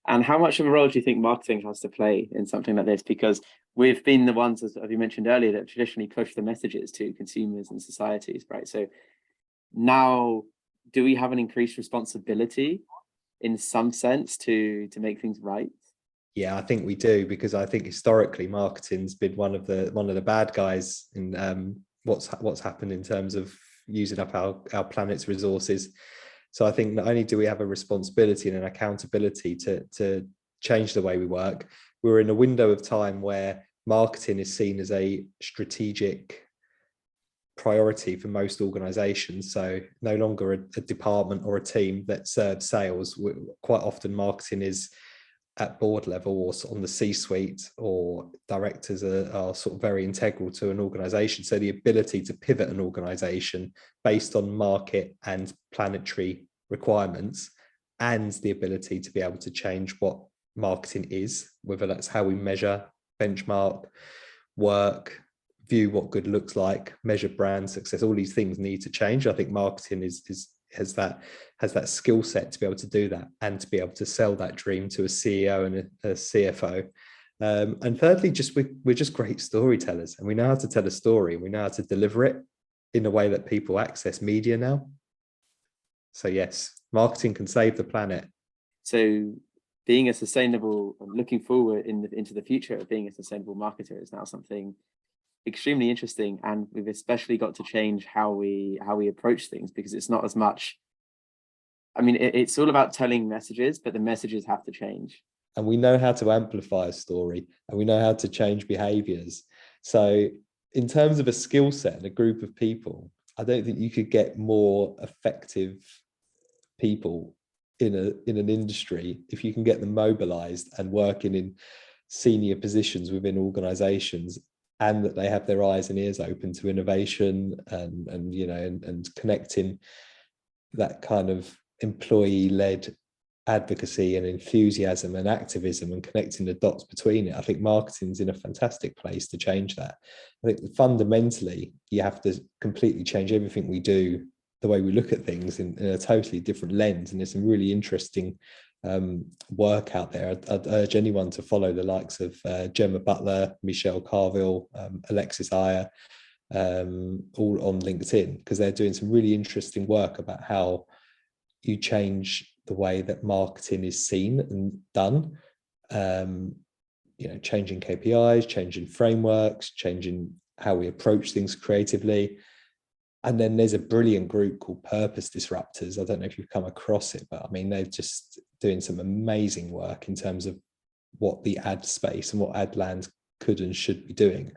And how much of a role do you think marketing has to play in something like this? Because we've been the ones, as you mentioned earlier, that traditionally push the messages to consumers and societies, right? So now, do we have an increased responsibility in some sense to make things right? Yeah, I think we do, because I think historically marketing's been one of the bad guys in what's happened in terms of using up our planet's resources. So I think not only do we have a responsibility and an accountability to change the way we work, we're in a window of time where marketing is seen as a strategic priority for most organizations. So no longer a department or a team that serves sales. Quite often marketing is at board level or on the C-suite, or directors are sort of very integral to an organization. So the ability to pivot an organization based on market and planetary requirements, and the ability to be able to change what marketing is, whether that's how we measure, benchmark, work, view what good looks like, measure brand success, all these things need to change. I think marketing has that skill set to be able to do that, and to be able to sell that dream to a CEO and a CFO. And thirdly, we're just great storytellers, and we know how to tell a story, and we know how to deliver it in a way that people access media now. So yes, marketing can save the planet. So being a sustainable, looking forward into the future of being a sustainable marketer is now something extremely interesting, and we've especially got to change how we approach things, because it's not as much, I mean, it's all about telling messages, but the messages have to change. And we know how to amplify a story, and we know how to change behaviors. So in terms of a skill set and a group of people, I don't think you could get more effective people in an industry if you can get them mobilized and working in senior positions within organizations, and that they have their eyes and ears open to innovation and connecting that kind of employee-led advocacy and enthusiasm and activism, and connecting the dots between it. I think marketing's in a fantastic place to change that. I think fundamentally you have to completely change everything we do, the way we look at things in a totally different lens. And there's some really interesting work out there. I'd urge anyone to follow the likes of Gemma Butler, Michelle Carville, Alexis Iyer, all on LinkedIn, because they're doing some really interesting work about how you change the way that marketing is seen and done. Changing KPIs, changing frameworks, changing how we approach things creatively. And then there's a brilliant group called Purpose Disruptors. I don't know if you've come across it, but I mean, they're just doing some amazing work in terms of what the ad space and what ad land could and should be doing.